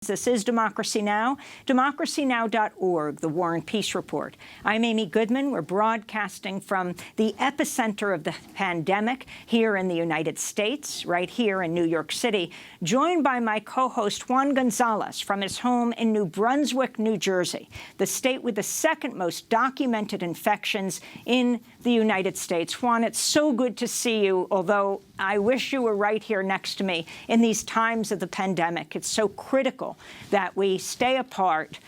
This is Democracy Now!, democracynow.org, the War and Peace Report. I'm Amy Goodman. We're broadcasting from the epicenter of the pandemic here in the United States, right here in New York City, joined by my co-host Juan Gonzalez from his home in New Brunswick, New Jersey, the state with the second most documented infections in the United States. Juan, it's so good to see you, although I wish you were right here next to me in these times of the pandemic. It's so critical that we stay apart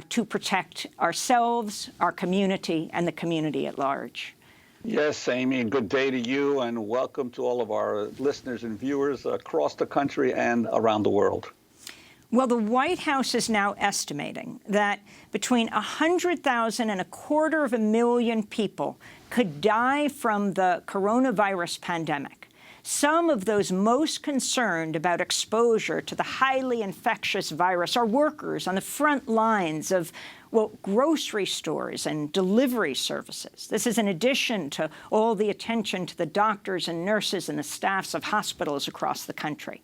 to protect ourselves, our community, and the community at large. Yes, Amy, and good day to you, and welcome to all of our listeners and viewers across the country and around the world. Well, the White House is now estimating that between 100,000 and 250,000 people could die from the coronavirus pandemic. Some of those most concerned about exposure to the highly infectious virus are workers on the front lines of, well, grocery stores and delivery services. This is in addition to all the attention to the doctors and nurses and the staffs of hospitals across the country.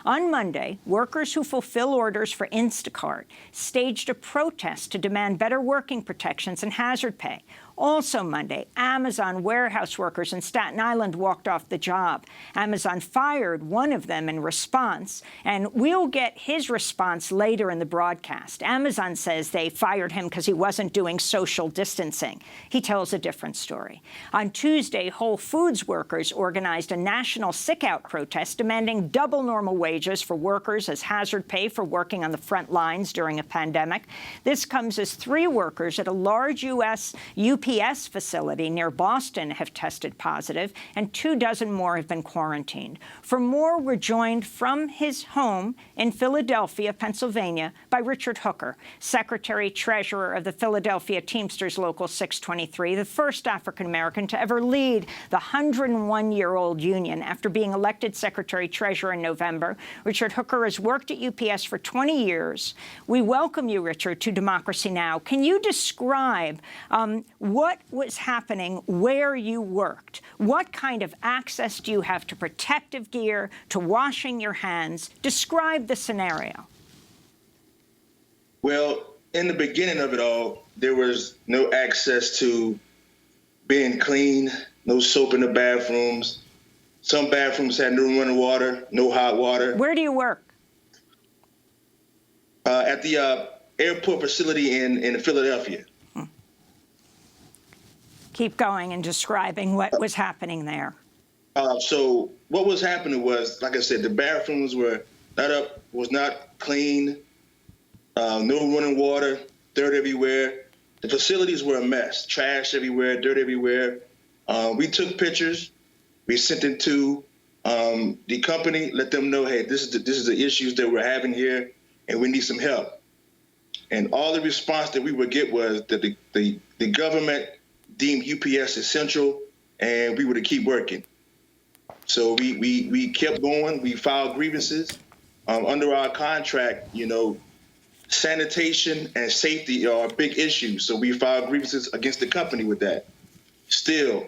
On Monday, workers who fulfill orders for Instacart staged a protest to demand better working protections and hazard pay. Also Monday, Amazon warehouse workers in Staten Island walked off the job. Amazon fired one of them in response, and we'll get his response later in the broadcast. Amazon says they fired him because he wasn't doing social distancing. He tells a different story. On Tuesday, Whole Foods workers organized a national sick-out protest demanding double normal wages for workers as hazard pay for working on the front lines during a pandemic. This comes as 3 workers at a large U.S. UPS facility near Boston have tested positive, and 24 more have been quarantined. For more, we're joined from his home in Philadelphia, Pennsylvania, by Richard Hooker, Secretary-Treasurer of the Philadelphia Teamsters Local 623, the first African-American to ever lead the 101-year-old union. After being elected Secretary-Treasurer in November, Richard Hooker has worked at UPS for 20 years. We welcome you, Richard, to Democracy Now! Can you describe what was happening where you worked? What kind of access do you have to protective gear, to washing your hands? Describe the scenario. Well, in the beginning of it all, there was no access to being clean, no soap in the bathrooms. Some bathrooms had no running water, no hot water. Where do you work? At the airport facility in Philadelphia. Keep going and describing what was happening there. So what was happening was, like I said, the bathrooms were was not clean, no running water, dirt everywhere. The facilities were a mess, trash everywhere, dirt everywhere. We took pictures, we sent them to the company, let them know, hey, this is the issues that we're having here, and we need some help. And all the response that we would get was that the government deemed UPS essential, and we were to keep working. So we kept going. We filed grievances. Under our contract, you know, sanitation and safety are big issues. So we filed grievances against the company with that. Still,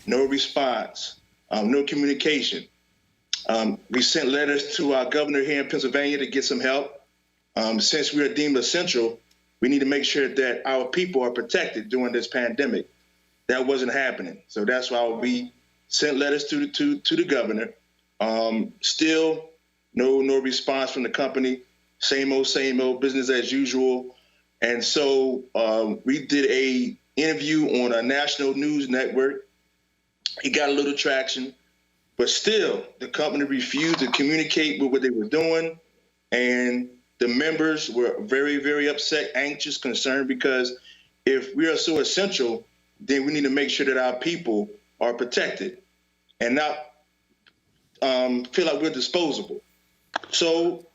no response, no communication. We sent letters to our governor here in Pennsylvania to get some help. Since we are deemed essential, we need to make sure that our people are protected during this pandemic. That wasn't happening. So that's why we sent letters to the governor. Still no response from the company. Same old, business as usual. And so we did a interview on a national news network. It got a little traction, but still the company refused to communicate with what they were doing. And the members were very, very upset, anxious, concerned, because if we are so essential, then we need to make sure that our people are protected and not feel like we're disposable. So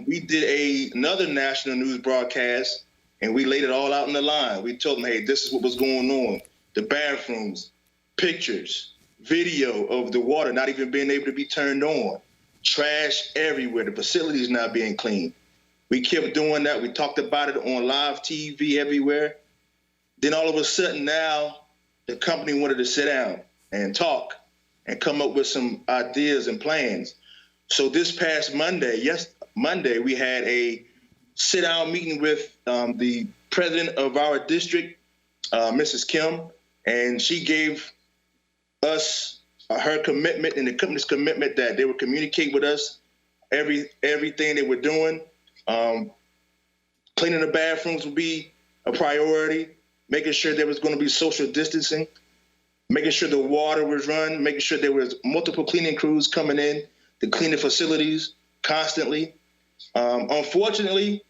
we did another national news broadcast, and we laid it all out in the line. We told them, hey, this is what was going on. The bathrooms, pictures, video of the water not even being able to be turned on, trash everywhere, the facilities not being clean. We kept doing that. We talked about it on live TV everywhere. Then all of a sudden now, the company wanted to sit down and talk and come up with some ideas and plans. So this past Monday, we had a sit-down meeting with the president of our district, Mrs. Kim, and she gave us her commitment and the company's commitment that they would communicate with us everything they were doing. Cleaning the bathrooms would be a priority, making sure there was going to be social distancing, making sure the water was run, making sure there was multiple cleaning crews coming in to clean the facilities constantly. Unfortunately,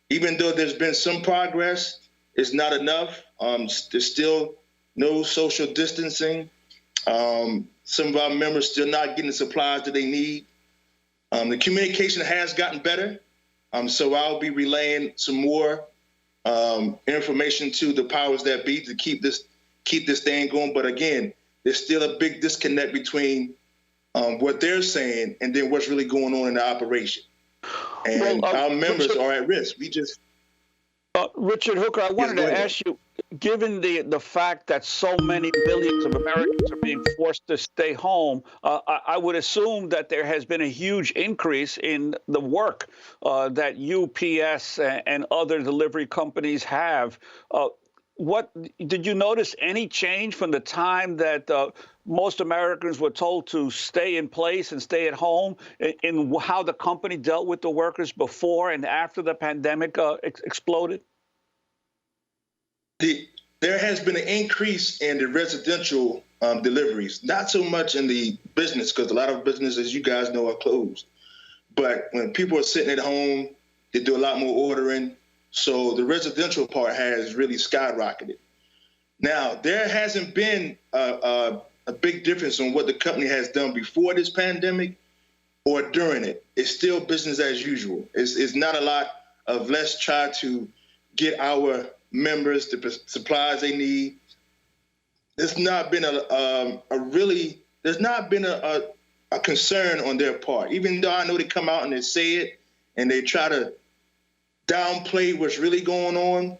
even though there's been some progress, it's not enough. There's still no social distancing. Some of our members still not getting the supplies that they need. The communication has gotten better. So I'll be relaying some more information to the powers that be to keep this thing going. But again, there's still a big disconnect between what they're saying and then what's really going on in the operation. And our members are at risk. We just Richard Hooker, I wanted to ask you, given the fact that so many millions of Americans are being forced to stay home, I would assume that there has been a huge increase in the work that UPS and other delivery companies have. What did you notice any change from the time that most Americans were told to stay in place and stay at home in how the company dealt with the workers before and after the pandemic exploded? There has been an increase in the residential deliveries, not so much in the business, because a lot of businesses, as you guys know, are closed. But when people are sitting at home, they do a lot more ordering. So the residential part has really skyrocketed. Now, there hasn't been a big difference on what the company has done before this pandemic or during it. It's still business as usual. It's not a lot of let's try to get our members the supplies they need. There's not been a concern on their part, even though I know they come out and they say it and they try to downplay what's really going on.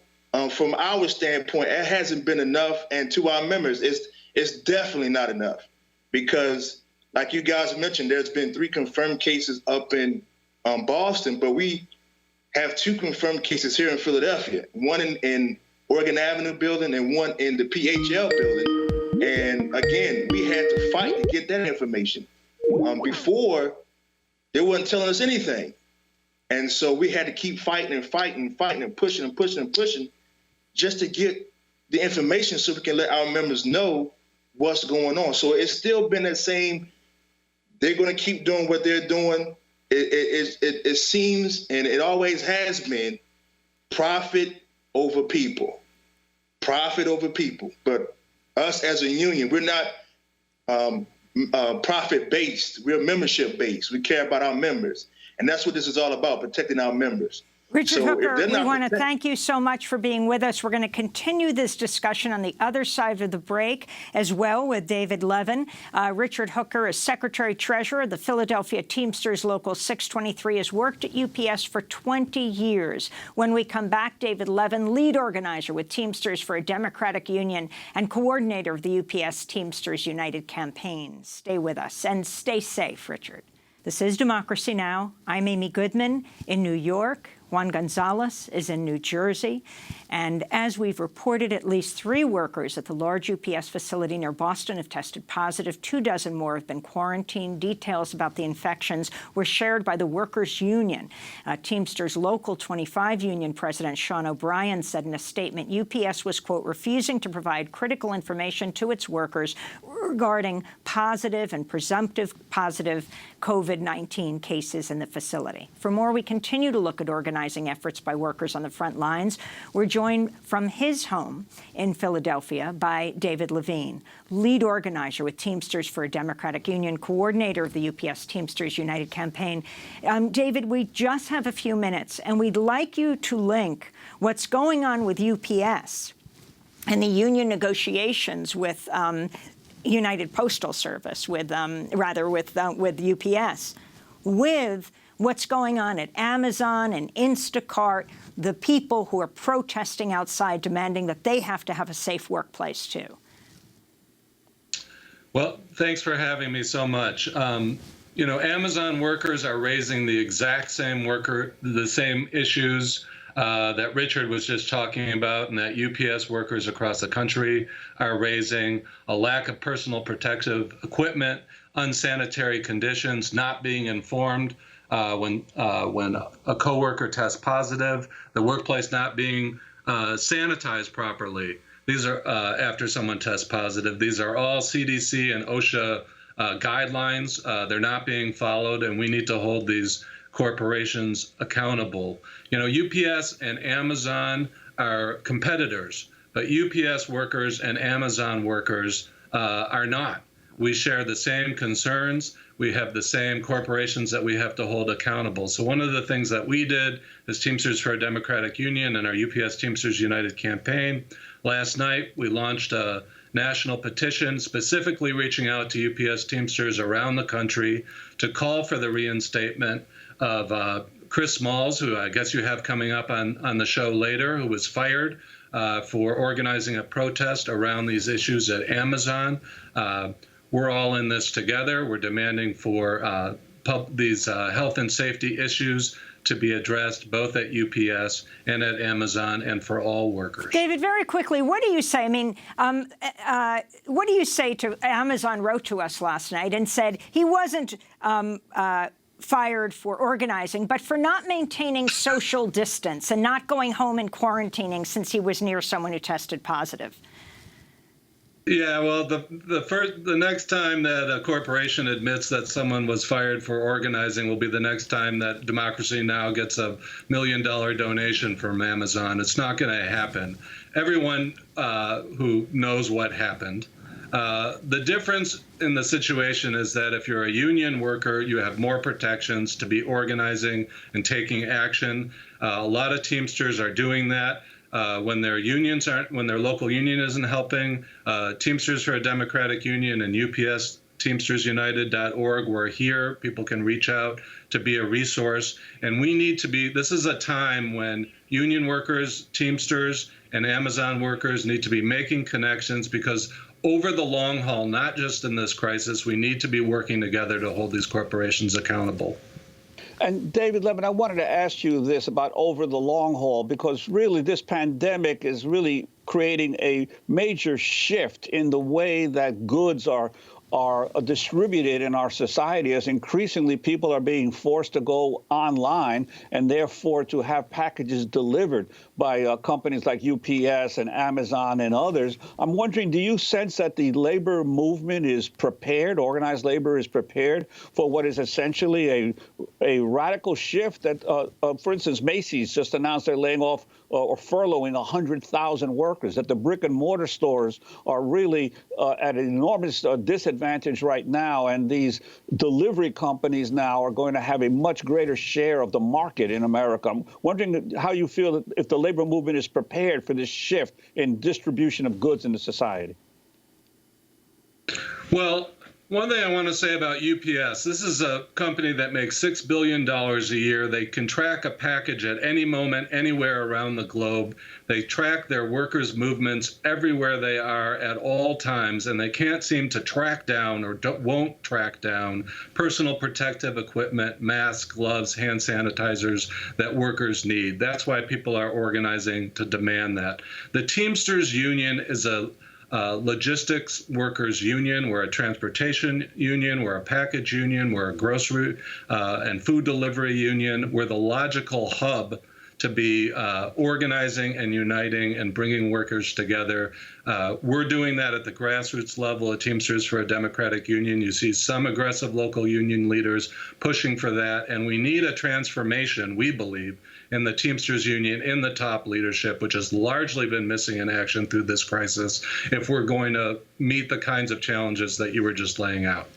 From our standpoint, it hasn't been enough, and to our members, it's definitely not enough, because like you guys mentioned, there's been 3 confirmed cases up in Boston, but we have 2 confirmed cases here in Philadelphia, one in Oregon Avenue building and one in the PHL building. And again, we had to fight to get that information. Before, they wasn't telling us anything. And so we had to keep fighting and pushing just to get the information so we can let our members know what's going on. So it's still been the same. They're going to keep doing what they're doing. It seems, and it always has been, profit over people. Profit over people. But us as a union, we're not profit-based. We're membership-based. We care about our members. And that's what this is all about, protecting our members. Richard Hooker, we want to thank you so much for being with us. We're going to continue this discussion on the other side of the break as well with David Levin. Richard Hooker is Secretary-Treasurer of the Philadelphia Teamsters Local 623, has worked at UPS for 20 years. When we come back, David Levin, lead organizer with Teamsters for a Democratic Union and coordinator of the UPS Teamsters United campaign. Stay with us and stay safe, Richard. This is Democracy Now! I'm Amy Goodman in New York. Juan Gonzalez is in New Jersey. And as we've reported, at least 3 workers at the large UPS facility near Boston have tested positive. 24 more have been quarantined. Details about the infections were shared by the Workers' Union. Teamsters Local 25 Union President Sean O'Brien said in a statement, UPS was, quote, refusing to provide critical information to its workers regarding positive and presumptive positive COVID-19 cases in the facility. For more, we continue to look at organizing efforts by workers on the front lines. We're joined from his home in Philadelphia by David Levine, lead organizer with Teamsters for a Democratic Union, coordinator of the UPS Teamsters United campaign. David, we just have a few minutes, and we'd like you to link what's going on with UPS and the union negotiations with United Postal Service, with UPS, with what's going on at Amazon and Instacart, the people who are protesting outside demanding that they have to have a safe workplace too. Well, thanks for having me so much. You know, Amazon workers are raising the same issues that Richard was just talking about, and that UPS workers across the country are raising: a lack of personal protective equipment, unsanitary conditions, not being informed when a coworker tests positive, the workplace not being sanitized properly. These are after someone tests positive. These are all CDC and OSHA guidelines. They're not being followed, and we need to hold these corporations accountable. You know, UPS and Amazon are competitors, but UPS workers and Amazon workers are not. We share the same concerns. We have the same corporations that we have to hold accountable. So one of the things that we did as Teamsters for a Democratic Union and our UPS Teamsters United campaign, last night we launched a national petition specifically reaching out to UPS Teamsters around the country to call for the reinstatement of Chris Smalls, who I guess you have coming up on the show later, who was fired for organizing a protest around these issues at Amazon. We're all in this together. We're demanding for these health and safety issues to be addressed both at UPS and at Amazon, and for all workers. David, very quickly, what do you say? I mean, what do you say to Amazon wrote to us last night and said he wasn't fired for organizing, but for not maintaining social distance and not going home and quarantining since he was near someone who tested positive? Yeah, well, the next time that a corporation admits that someone was fired for organizing will be the next time that Democracy Now! Gets $1 million donation from Amazon. It's not going to happen. Everyone who knows what happened. The difference in the situation is that if you're a union worker, you have more protections to be organizing and taking action. A lot of Teamsters are doing that. When their local union isn't helping, Teamsters for a Democratic Union and UPS TeamstersUnited.org, we're here. People can reach out to be a resource. And we need to be, this is a time when union workers, Teamsters, and Amazon workers need to be making connections, because over the long haul, not just in this crisis, we need to be working together to hold these corporations accountable. And David Levin, I wanted to ask you this about over the long haul, because really this pandemic is really creating a major shift in the way that goods are distributed in our society, as increasingly people are being forced to go online and therefore to have packages delivered by companies like UPS and Amazon and others. I'm wondering, do you sense that the labor movement is prepared, organized labor is prepared for what is essentially a radical shift that, for instance, Macy's just announced they're laying off or furloughing 100,000 workers, that the brick and mortar stores are really at an enormous disadvantage right now, and these delivery companies now are going to have a much greater share of the market in America. I'm wondering how you feel if the labor movement is prepared for this shift in distribution of goods in the society. Well, one thing I want to say about UPS, this is a company that makes $6 billion a year. They can track a package at any moment, anywhere around the globe. They track their workers' movements everywhere they are at all times, and they can't seem to track down or won't track down personal protective equipment, masks, gloves, hand sanitizers that workers need. That's why people are organizing to demand that. The Teamsters Union is a logistics workers union. We're a transportation union. We're a package union. We're a grocery and food delivery union. We're the logical hub to be organizing and uniting and bringing workers together. We're doing that at the grassroots level at Teamsters for a Democratic Union. You see some aggressive local union leaders pushing for that, and we need a transformation, we believe, in the Teamsters Union, in the top leadership, which has largely been missing in action through this crisis, if we're going to meet the kinds of challenges that you were just laying out.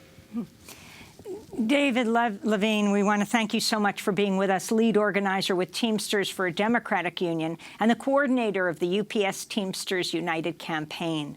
David Levine, we want to thank you so much for being with us, lead organizer with Teamsters for a Democratic Union and the coordinator of the UPS Teamsters United campaign.